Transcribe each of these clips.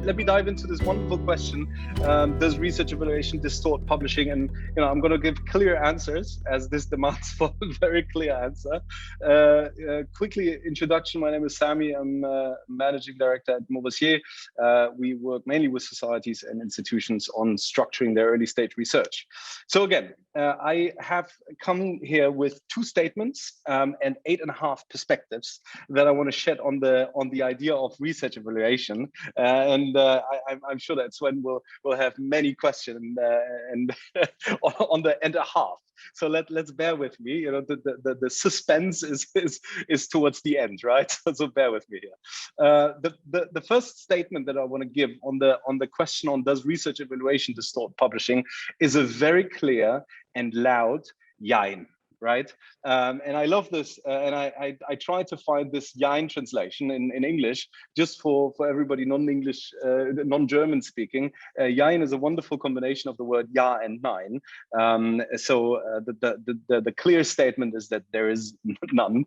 let me dive into this wonderful question. Does research evaluation distort publishing? And I'm going to give clear answers, as this demands for a very clear answer. Quickly, introduction. My name is Sami. I'm managing director at Morressier. We work mainly with societies and institutions on structuring their early stage research. So again, I have come here with 2 statements and 8.5 perspectives that I want to shed on the idea of research evaluation, and I'm sure that Sven will have many questions and on the end a half. So let's bear with me. The suspense is towards the end, right? So bear with me here. The first statement that I want to give on the question on does research evaluation distort publishing is a very clear and loud Jein. Right, and I love this, and I tried to find this Jein translation in English, just for everybody non-English, non-German speaking. Jein is a wonderful combination of the word Ja and Nein. So the clear statement is that there is none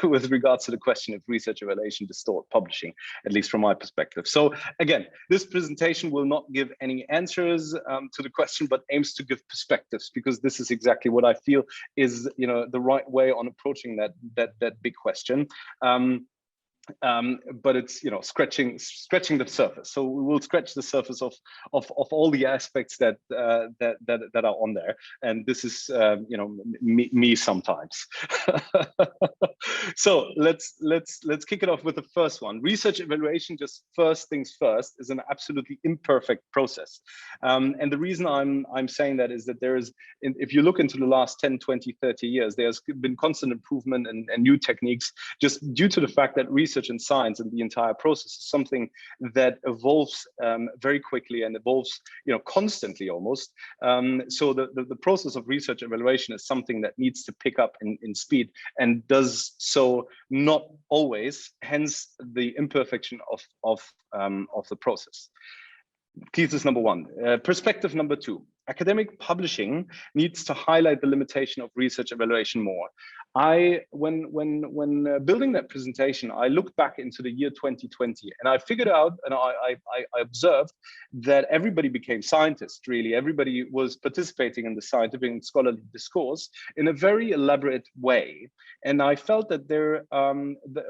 with regards to the question of research evaluation distort publishing, at least from my perspective. So again, this presentation will not give any answers to the question, but aims to give perspectives, because this is exactly what I feel is the right way on approaching that big question. But it's scratching the surface. So we will scratch the surface of all the aspects that are on there, and this is me sometimes. So let's kick it off with the first one. Research evaluation, just first things first, is an absolutely imperfect process, and the reason I'm saying that is that there is, if you look into the last 10, 20, 30 years, there's been constant improvement and new techniques, just due to the fact that research and science and the entire process is something that evolves very quickly and evolves constantly almost. So the process of research evaluation is something that needs to pick up in speed, and does so not always, hence the imperfection of the process. Thesis number 1. Perspective number 2. Academic publishing needs to highlight the limitation of research evaluation more. When building that presentation, I looked back into the year 2020, and I figured out, and I observed that everybody became scientists. Really, everybody was participating in the scientific and scholarly discourse in a very elaborate way. And I felt that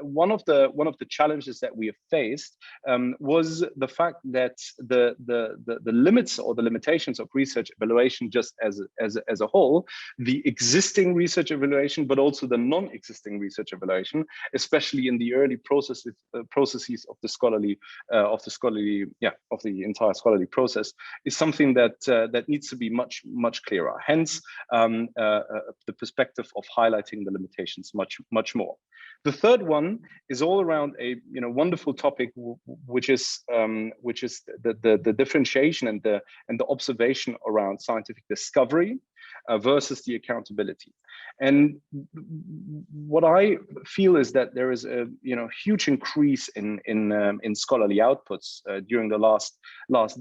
one of the challenges that we have faced was the fact that the limits or the limitations of research evaluation, just as a whole, the existing research evaluation, but also the non-existing research evaluation, especially in the early processes of the entire scholarly process, is something that needs to be much clearer. Hence, the perspective of highlighting the limitations much more. The third one is all around a wonderful topic, which is the differentiation and the observation around scientific discovery versus the accountability. And what I feel is that there is a huge increase in scholarly outputs during the last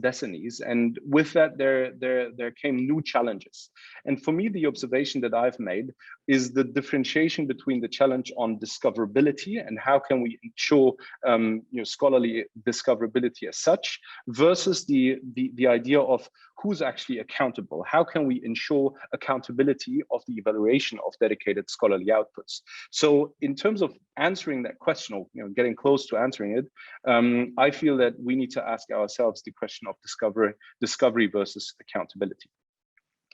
decennies, and with that there came new challenges. And for me, the observation that I've made is the differentiation between the challenge on discoverability and how can we ensure scholarly discoverability as such, versus the idea of who's actually accountable. How can we ensure accountability of the evaluation of dedicated scholarly outputs? So in terms of answering that question, or getting close to answering it, I feel that we need to ask ourselves the question of discovery versus accountability.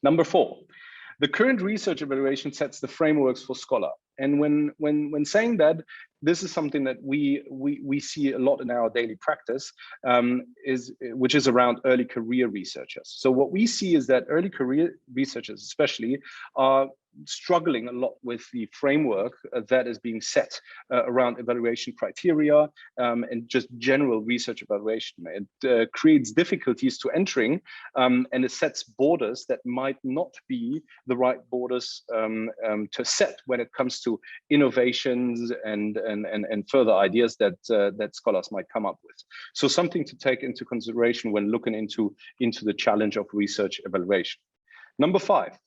Number 4. The current research evaluation sets the frameworks for scholar. And when saying that, this is something that we see a lot in our daily practice, which is around early career researchers. So what we see is that early career researchers especially are struggling a lot with the framework that is being set around evaluation criteria and just general research evaluation. It creates difficulties to entering, and it sets borders that might not be the right borders to set when it comes to innovations and further ideas that scholars might come up with. So something to take into consideration when looking into the challenge of research evaluation. Number 5.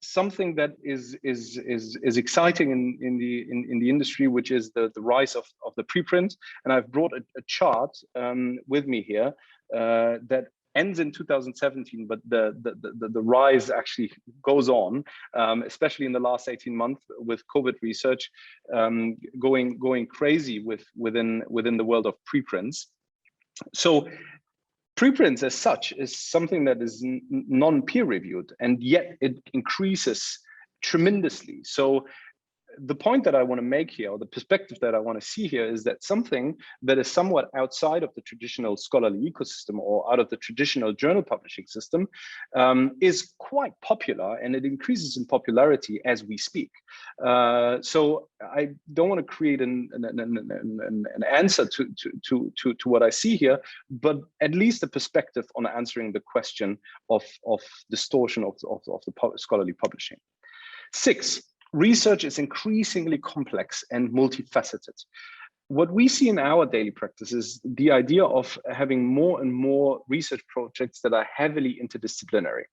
something that is exciting in the industry, which is the rise of the preprint. And I've brought a chart with me here that ends in 2017, but the rise actually goes on, especially in the last 18 months with COVID research going crazy within the world of preprints. So preprints as such is something that is non-peer reviewed, and yet it increases tremendously. So the point that I want to make here, or the perspective that I want to see here, is that something that is somewhat outside of the traditional scholarly ecosystem or out of the traditional journal publishing system is quite popular, and it increases in popularity as we speak. So I don't want to create an answer to what I see here, but at least a perspective on answering the question of distortion of the scholarly publishing. 6. Research is increasingly complex and multifaceted. What we see in our daily practice is the idea of having more and more research projects that are heavily interdisciplinary.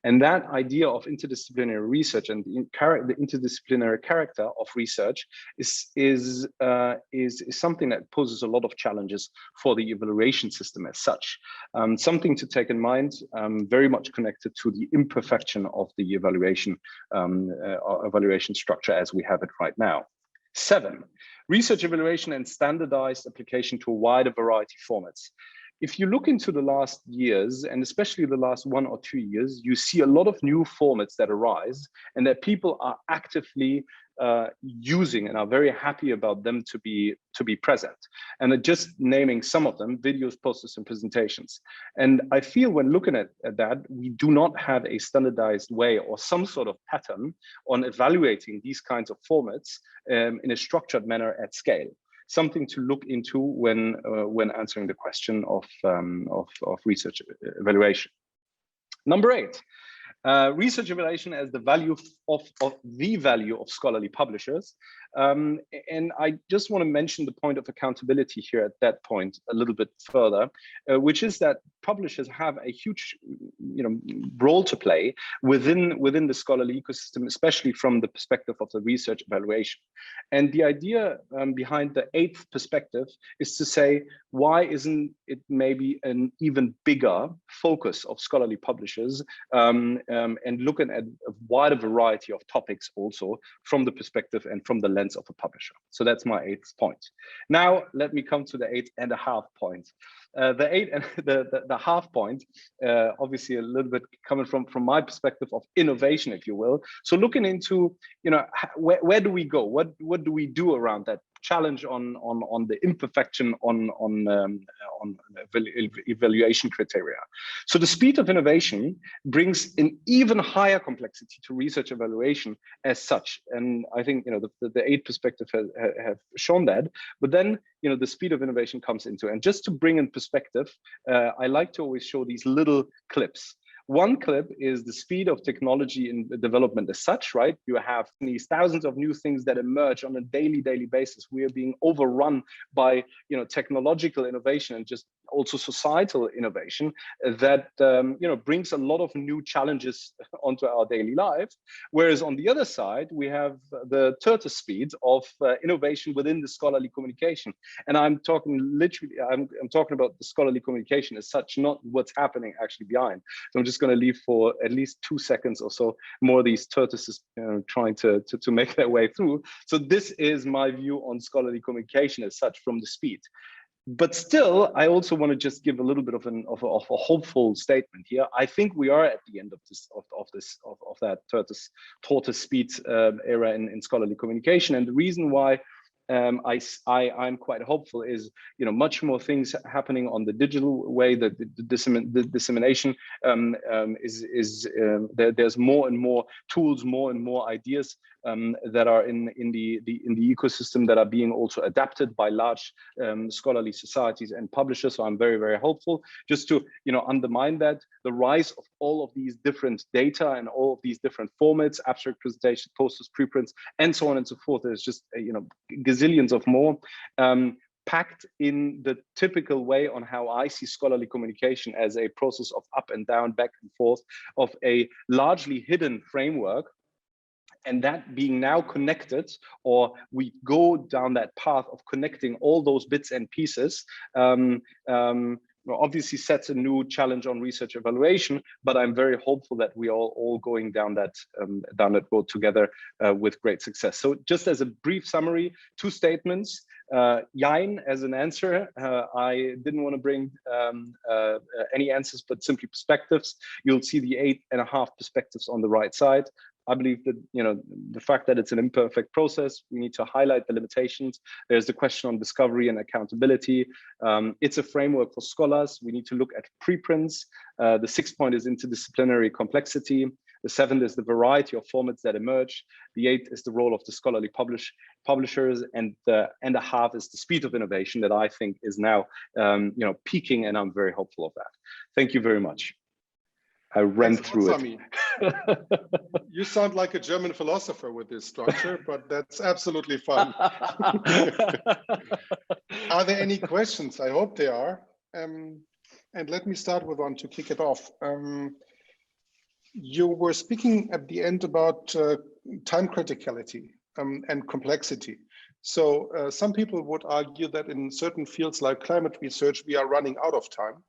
And that idea of interdisciplinary research and the interdisciplinary character of research is something that poses a lot of challenges for the evaluation system as such. Something to take in mind, very much connected to the imperfection of the evaluation structure as we have it right now. 7. Research evaluation and standardized application to a wider variety of formats. If you look into the last years, and especially the last 1 or 2 years, you see a lot of new formats that arise and that people are actively using and are very happy about them to be present. And just naming some of them: videos, posters, and presentations. And I feel when looking at that, we do not have a standardized way or some sort of pattern on evaluating these kinds of formats in a structured manner at scale. Something to look into when answering the question of research evaluation. Number 8. Research evaluation as the value of scholarly publishers. And I just want to mention the point of accountability here at that point a little bit further, which is that publishers have a huge role to play within the scholarly ecosystem, especially from the perspective of the research evaluation. And the idea behind the 8th perspective is to say, why isn't it maybe an even bigger focus of scholarly publishers and looking at a wider variety of topics also from the perspective and from the lens of a publisher. So that's my 8th point. Now, let me come to the 8.5 point. The 8 and the half point, obviously a little bit coming from my perspective of innovation, if you will. So looking into, where do we go? What do we do around that challenge on the imperfection on evaluation criteria? So the speed of innovation brings an even higher complexity to research evaluation as such. And I think the 8 perspective have shown that. But then the speed of innovation comes into it. And just to bring in perspective, I like to always show these little clips. One clip is the speed of technology in development as such, right? You have these thousands of new things that emerge on a daily basis. We are being overrun by technological innovation and just also societal innovation that brings a lot of new challenges onto our daily life. Whereas on the other side, we have the turtle speed of innovation within the scholarly communication. And I'm talking literally, I'm talking about the scholarly communication as such, not what's happening actually behind. So I'm just going to leave for at least 2 seconds or so more of these tortoises trying to make their way through. So this is my view on scholarly communication as such from the speed. But still, I also want to just give a little bit of a hopeful statement here. I think we are at the end of that tortoise speed era in scholarly communication, and the reason why I'm quite hopeful is much more things happening on the digital way. The dissemination there's more and more tools, more and more ideas that are in the ecosystem that are being also adapted by large scholarly societies and publishers. So I'm very hopeful. Just to undermine that, the rise of all of these different data and all of these different formats, abstract presentations, posters, preprints, and so on and so forth. There's just gazillions of more packed in the typical way on how I see scholarly communication as a process of up and down, back and forth, of a largely hidden framework And that being now connected, or we go down that path of connecting all those bits and pieces, obviously sets a new challenge on research evaluation. But I'm very hopeful that we are all going down that road together with great success. So just as a brief summary, 2 statements. Yein as an answer. I didn't want to bring any answers, but simply perspectives. You'll see the 8.5 perspectives on the right side. I believe that, the fact that it's an imperfect process, we need to highlight the limitations. There's the question on discovery and accountability. It's a framework for scholars. We need to look at preprints. The 6th point is interdisciplinary complexity. The 7th is the variety of formats that emerge. The 8th is the role of the scholarly publishers, and the 1/2 is the speed of innovation that I think is now, peaking, and I'm very hopeful of that. Thank you very much. I ran through it. You sound like a German philosopher with this structure, but that's absolutely fine. Are there any questions? I hope there are. And let me start with one to kick it off. You were speaking at the end about time criticality and complexity. So some people would argue that in certain fields like climate research, we are running out of time.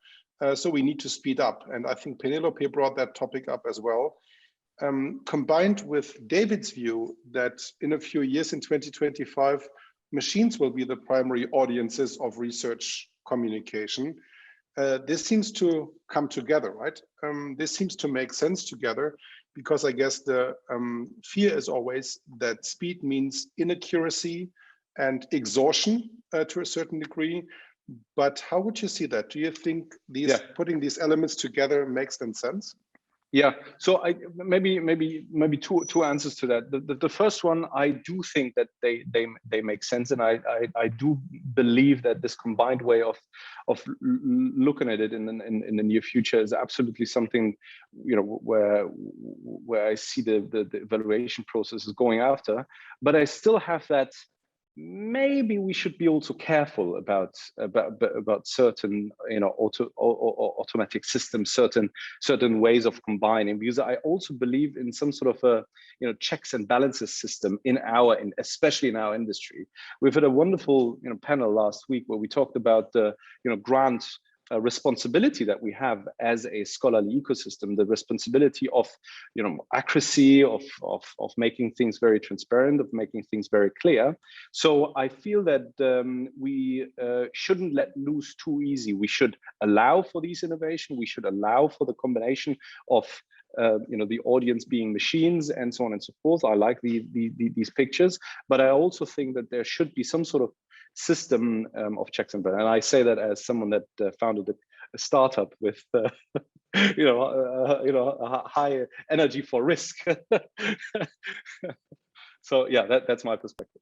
So we need to speed up. And I think Penelope brought that topic up as well. Combined with David's view that in a few years, in 2025, machines will be the primary audiences of research communication. This seems to come together, right? This seems to make sense together, because I guess the fear is always that speed means inaccuracy and exhaustion to a certain degree. But how would you see that? Do you think putting these elements together makes them sense? Yeah, so maybe two answers to that. The first one, I do think that they make sense, and I do believe that this combined way of looking at it in the near future is absolutely something, where I see the evaluation process is going after. But I still have that. Maybe we should be also careful about certain, automatic systems, certain ways of combining, because I also believe in some sort of a, checks and balances system especially in our industry. We've had a wonderful, panel last week where we talked about the, grant responsibility that we have as a scholarly ecosystem, the responsibility of, accuracy, of making things very transparent, of making things very clear. So I feel that we shouldn't let loose too easy. We should allow for these innovation. We should allow for the combination of the audience being machines and so on and so forth. I like these pictures, but I also think that there should be some sort of system of checks and balances. And I say that as someone that founded a startup with a high energy for risk. So yeah, that's my perspective.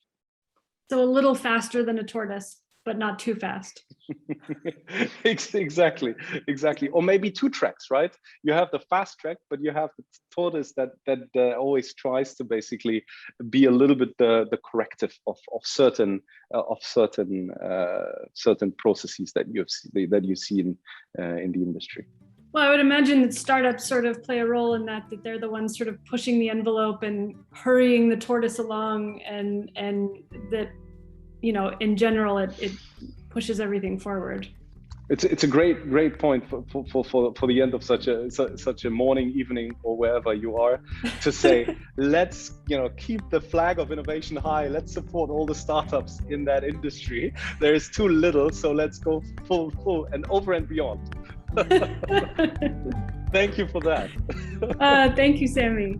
So a little faster than a tortoise, but not too fast. Exactly. Or maybe 2 tracks, right? You have the fast track, but you have the tortoise that always tries to basically be a little bit the corrective of certain processes that you see in the industry. Well, I would imagine that startups sort of play a role in that they're the ones sort of pushing the envelope and hurrying the tortoise along, and that, in general, it pushes everything forward. It's a great point for the end of such a morning, evening, or wherever you are, to say, let's keep the flag of innovation high. Let's support all the startups in that industry. There is too little, so let's go full and over and beyond. Thank you for that. Thank you, Sami.